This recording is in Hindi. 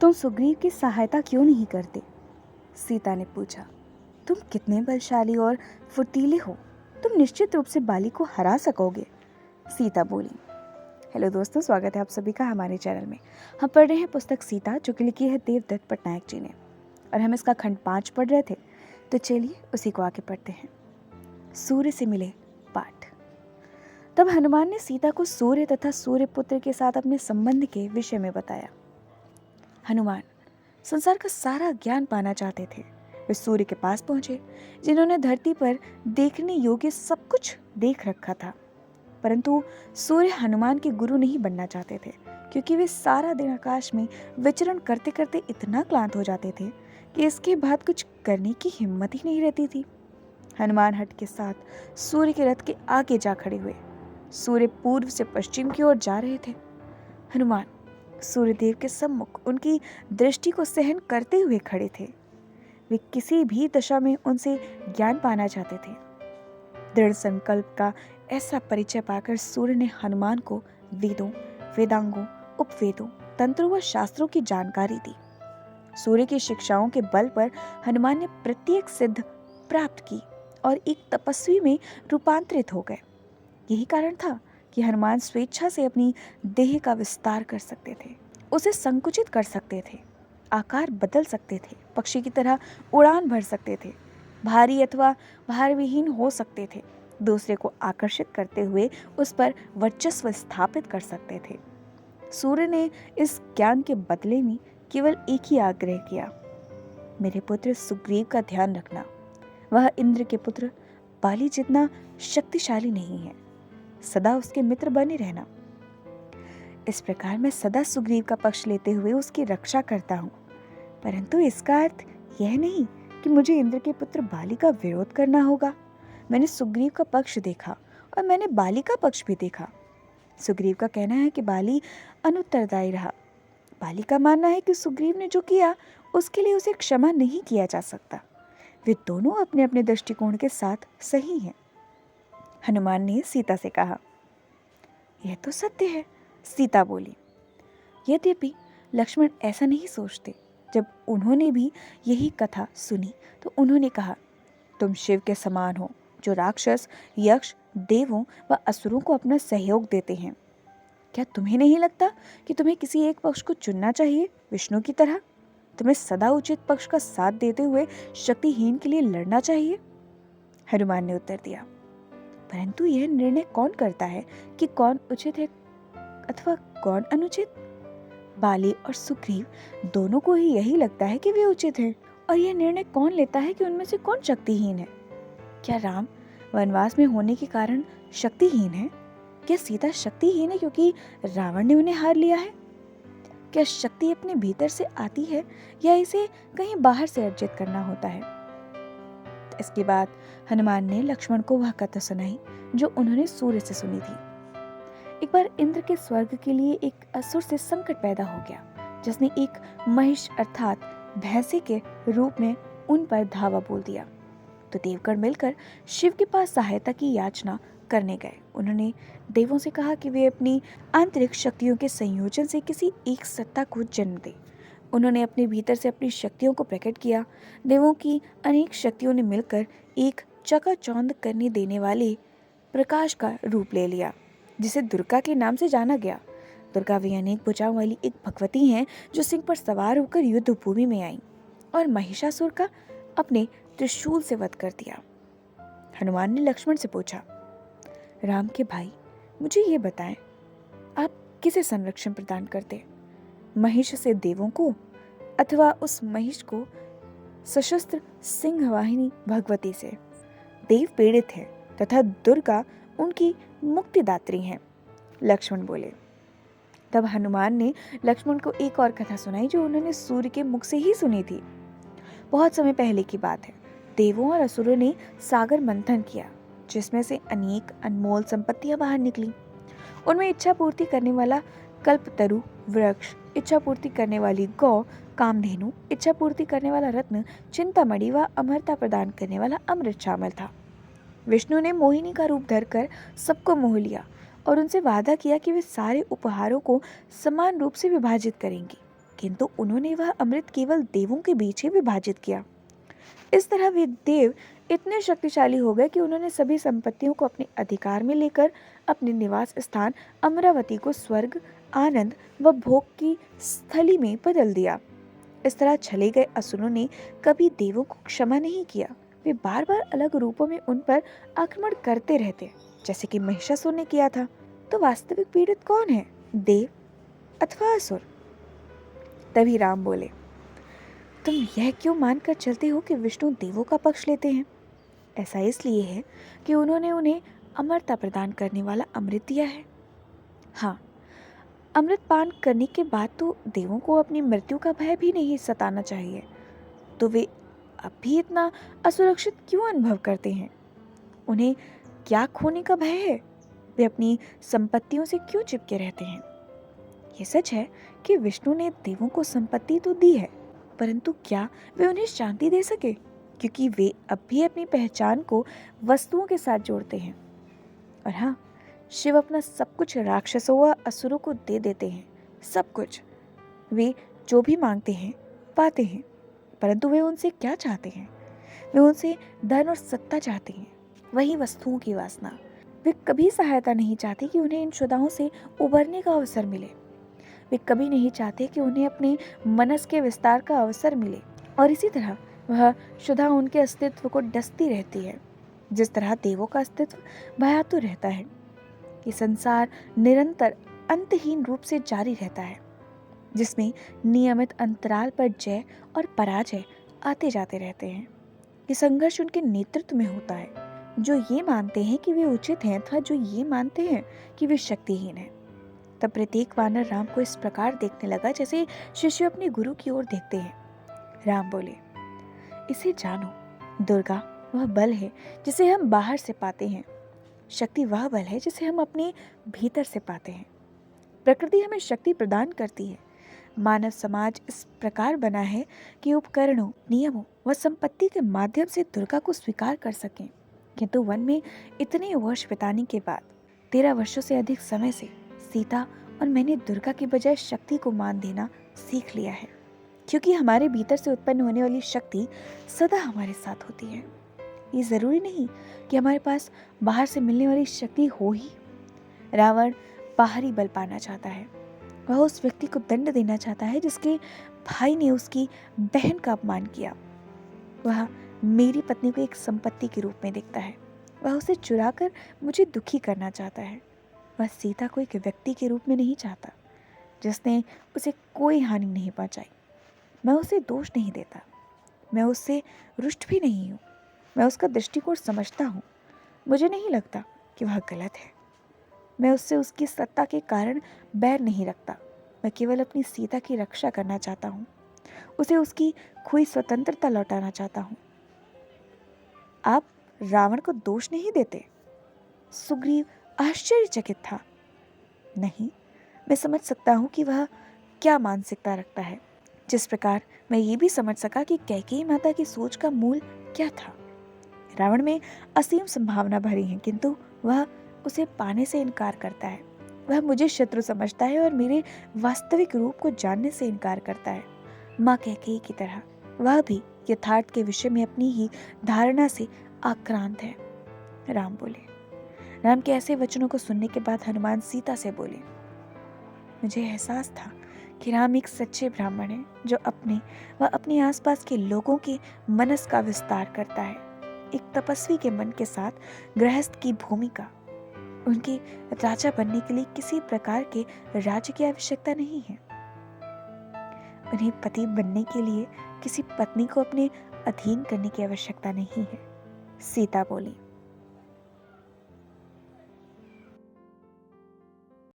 तुम सुग्रीव की सहायता क्यों नहीं करते? सीता ने पूछा। तुम कितने बलशाली और फुर्तीले हो, तुम निश्चित रूप से बाली को हरा सकोगे। सीता बोली। हेलो दोस्तों, स्वागत है आप सभी का हमारे चैनल में। हम पढ़ रहे हैं पुस्तक सीता, जो कि लिखी है देवदत्त पटनायक जी ने, और हम इसका खंड 5 पढ़ रहे थे। तो चलिए उसी को आगे पढ़ते हैं। सूर्य से मिले पाठ। तब हनुमान ने सीता को सूर्य तथा सूर्यपुत्र के साथ अपने संबंध के विषय में बताया। हनुमान संसार का सारा ज्ञान पाना चाहते थे। वे सूर्य के पास पहुंचे, जिन्होंने धरती पर देखने योग्य सब कुछ देख रखा था। परंतु सूर्य हनुमान के गुरु नहीं बनना चाहते थे, क्योंकि वे सारा दिन आकाश में विचरण करते करते इतना क्लांत हो जाते थे कि इसके बाद कुछ करने की हिम्मत ही नहीं रहती थी। हनुमान हट के साथ सूर्य के रथ के आगे जा खड़े हुए। सूर्य पूर्व से पश्चिम की ओर जा रहे थे। हनुमान सूर्यदेव के सम्मुख उनकी दृष्टि को सहन करते हुए खड़े थे। वे किसी भी दशा में उनसे ज्ञान पाना चाहते थे। दृढ़ संकल्प का ऐसा परिचय पाकर सूर्य ने हनुमान को वेदों, वेदांगों, उपवेदों, तंत्रों व शास्त्रों की जानकारी दी। सूर्य की शिक्षाओं के बल पर हनुमान ने प्रत्येक सिद्ध प्राप्त की और एक तपस्वी में रूपांतरित हो गए। यही कारण था कि हनुमान स्वेच्छा से अपनी देह का विस्तार कर सकते थे, उसे संकुचित कर सकते थे, आकार बदल सकते थे, पक्षी की तरह उड़ान भर सकते थे, भारी अथवा भारविहीन हो सकते थे, दूसरे को आकर्षित करते हुए उस पर वर्चस्व स्थापित कर सकते थे। सूर्य ने इस ज्ञान के बदले में केवल एक ही आग्रह किया, मेरे पुत्र सुग्रीव का ध्यान रखना। वह इंद्र के पुत्र बाली जितना शक्तिशाली नहीं है, सदा उसके मित्र बने रहना। इस प्रकार मैं सदा सुग्रीव का पक्ष लेते हुए उसकी रक्षा करता हूँ, परंतु इसका अर्थ यह नहीं कि मुझे इंद्र के पुत्र बाली का विरोध करना होगा। मैंने सुग्रीव का पक्ष देखा और मैंने बाली का पक्ष भी देखा। सुग्रीव का कहना है कि बाली अनुत्तरदायी रहा। बाली का मानना है कि सुग्रीव ने जो किया उसके लिए उसे क्षमा नहीं किया जा सकता। वे दोनों अपने अपने दृष्टिकोण के साथ सही हैं। हनुमान ने सीता से कहा। यह तो सत्य है, सीता बोली। यद्यपि लक्ष्मण ऐसा नहीं सोचते। जब उन्होंने भी यही कथा सुनी तो उन्होंने कहा, तुम शिव के समान हो, जो राक्षस, यक्ष, देवों व असुरों को अपना सहयोग देते हैं। क्या तुम्हें नहीं लगता कि तुम्हें किसी एक पक्ष को चुनना चाहिए, विष्णु की तरह? तुम्हें सदा उचित पक्ष का साथ देते हुए शक्तिहीन के लिए लड़ना चाहिए। हनुमान ने उत्तर दिया, परंतु यह निर्णय कौन करता है कि कौन उचित है अथवा कौन अनुचित? बाली और सुग्रीव दोनों को ही यही लगता है कि वे उचित हैं, और यह निर्णय कौन लेता है कि उनमें से कौन शक्तिहीन है? क्या राम वनवास में होने के कारण शक्तिहीन है? क्या सीता शक्तिहीन है क्योंकि रावण ने उन्हें हार लिया है? क्या शक्ति अपने भीतर से आती है या इसे कहीं बाहर से अर्जित करना होता है? इसके बाद हनुमान ने लक्ष्मण को वह कथा सुनाई जो उन्होंने सूर्य से सुनी थी। एक बार इंद्र के स्वर्ग के लिए एक असुर से संकट पैदा हो गया, जिसने एक महिष अर्थात भैंसे के रूप में उन पर धावा बोल दिया। तो देवगण मिलकर शिव के पास सहायता की याचना करने गए। उन्होंने देवों से कहा कि वे अपनी आंतरिक शक्तियों के संयोजन से किसी एक सत्ता को जन्म दें। उन्होंने अपने भीतर से अपनी शक्तियों को प्रकट किया। देवों की अनेक शक्तियों ने मिलकर एक चकाचौंध करने देने वाले प्रकाश का रूप ले लिया, जिसे दुर्गा के नाम से जाना गया। दुर्गा वे अनेक भुजाओं वाली एक भगवती हैं जो सिंह पर सवार होकर युद्ध भूमि में आई और महिषासुर का अपने त्रिशूल से वध कर दिया। हनुमान ने लक्ष्मण से पूछा, राम के भाई, मुझे ये बताएं, आप किसे संरक्षण प्रदान करते, महिष से देवों को अथवा उस महिष को सशस्त्र सिंहवाहिनी भगवती से? देव पीड़ित हैं तथा दुर्गा उनकी मुक्तिदात्री हैं, लक्ष्मण बोले। तब हनुमान ने लक्ष्मण को एक और कथा सुनाई जो उन्होंने सूर्य के मुख से ही सुनी थी। बहुत समय पहले की बात है। देवों और असुरों ने सागर मंथन किया, जिसमें से अनेक अनमोल संपत्तियां बाहर निकली। उनमें इच्छा पूर्ति करने वाला कल्पतरु वृक्ष, इच्छा पूर्ति करने वाली गौ कामधेनु, इच्छा पूर्ति करने वाला रत्न चिंतामणि व अमरता प्रदान करने वाला अमृत शामिल था। विष्णु ने मोहिनी का रूप धरकर सबको मोह लिया और उनसे वादा किया कि वे सारे उपहारों को समान रूप से विभाजित करेंगी। किंतु उन्होंने वह अमृत केवल देवों के बीच ही विभाजित किया। इस तरह वे देव इतने शक्तिशाली हो गए कि उन्होंने सभी संपत्तियों को अपने अधिकार में लेकर अपने निवास स्थान अमरावती को स्वर्ग, आनंद व भोग की स्थली में बदल दिया। इस तरह छले गए असुरों ने कभी देवों को क्षमा नहीं किया। वे बार बार अलग रूपों में उन पर आक्रमण करते रहते, जैसे कि महिषासुर ने किया था। तो वास्तविक पीड़ित कौन है, देव अथवा असुर? तभी राम बोले, तुम यह क्यों मानकर चलते हो कि विष्णु देवों का पक्ष लेते हैं? ऐसा इसलिए है कि उन्होंने उन्हें अमरता प्रदान करने वाला अमृत दिया है। हाँ, अमृत पान करने के बाद तो देवों को अपनी मृत्यु का भय भी नहीं सताना चाहिए। तो वे अब भी इतना असुरक्षित क्यों अनुभव करते हैं? उन्हें क्या खोने का भय है? वे अपनी संपत्तियों से क्यों चिपके रहते हैं? ये सच है कि विष्णु ने देवों को संपत्ति तो दी है, परंतु क्या वे उन्हें शांति दे सके? क्योंकि वे अब भी अपनी पहचान को वस्तुओं के साथ जोड़ते हैं। और हाँ, शिव अपना सब कुछ राक्षसों व असुरों को दे देते हैं, सब कुछ। वे जो भी मांगते हैं पाते हैं, परंतु वे उनसे क्या चाहते हैं? वे उनसे धन और सत्ता चाहते हैं, वही वस्तुओं की वासना। वे कभी सहायता नहीं चाहते कि उन्हें इन शुदाओं से उबरने का अवसर मिले। वे कभी नहीं चाहते कि उन्हें अपने मनस के विस्तार का अवसर मिले। और इसी तरह वह शुदा उनके अस्तित्व को डसती रहती है, जिस तरह देवों का अस्तित्व भयातुर रहता है। ये संसार निरंतर अंतहीन रूप से जारी रहता है, जिसमें नियमित अंतराल पर जय और पराजय आते जाते रहते हैं। ये संघर्ष उनके नेतृत्व में होता है, जो ये मानते हैं कि वे उचित हैं अथवा जो ये मानते हैं कि वे शक्तिहीन हैं। तब प्रत्येक वानर राम को इस प्रकार देखने लगा जैसे शिष्य अपने गुरु की ओर देखते हैं। राम बोले, इसे जानो, दुर्गा वह बल है जिसे हम बाहर से पाते हैं, शक्ति वह बल है जिसे हम अपने भीतर से पाते हैं। प्रकृति हमें शक्ति प्रदान करती है। मानव समाज इस प्रकार बना है कि उपकरणों, नियमों व संपत्ति के माध्यम से दुर्गा को स्वीकार कर सकें। किंतु वन में इतने वर्ष बिताने के बाद 13 वर्षों से अधिक समय से सीता और मैंने दुर्गा की बजाय शक्ति को मान देना सीख लिया है, क्योंकि हमारे भीतर से उत्पन्न होने वाली शक्ति सदा हमारे साथ होती है। ये जरूरी नहीं कि हमारे पास बाहर से मिलने वाली शक्ति हो ही। रावण बाहरी बल पाना चाहता है। वह उस व्यक्ति को दंड देना चाहता है जिसके भाई ने उसकी बहन का अपमान किया। वह मेरी पत्नी को एक संपत्ति के रूप में देखता है। वह उसे चुराकर मुझे दुखी करना चाहता है। वह सीता को एक व्यक्ति के रूप में नहीं चाहता, जिसने उसे कोई हानि नहीं पहुंचाई। मैं उसे दोष नहीं देता, मैं उससे रुष्ट भी नहीं हूँ। मैं उसका दृष्टिकोण समझता हूँ। मुझे नहीं लगता कि वह गलत है। मैं उससे उसकी सत्ता के कारण बैर नहीं रखता। मैं केवल अपनी सीता की रक्षा करना चाहता हूँ, उसे उसकी खोई स्वतंत्रता लौटाना चाहता हूँ। आप रावण को दोष नहीं देते? सुग्रीव आश्चर्यचकित था। नहीं, मैं समझ सकता हूँ कि वह क्या मानसिकता रखता है। जिस प्रकार मैं ये भी समझ सका कि कैकेयी माता की सोच का मूल क्या था। रावण में असीम संभावना भरी है, किंतु वह उसे पाने से इनकार करता है। वह मुझे शत्रु समझता है और मेरे वास्तविक रूप को जानने से इनकार करता है। माँ कैकेयी की तरह वह भी यथार्थ के विषय में अपनी ही धारणा से आक्रांत है। राम बोले। राम के ऐसे वचनों को सुनने के बाद हनुमान सीता से बोले, मुझे एहसास था कि राम एक सच्चे ब्राह्मण है, जो अपने व अपने आसपास के लोगों के मनस का विस्तार करता है। एक तपस्वी के मन के साथ गृहस्थ की भूमिका। उनके राजा बनने के लिए किसी प्रकार के राज्य की आवश्यकता नहीं है। उन्हें पति बनने के लिए किसी पत्नी को अपने अधीन करने की आवश्यकता नहीं है। सीता बोली,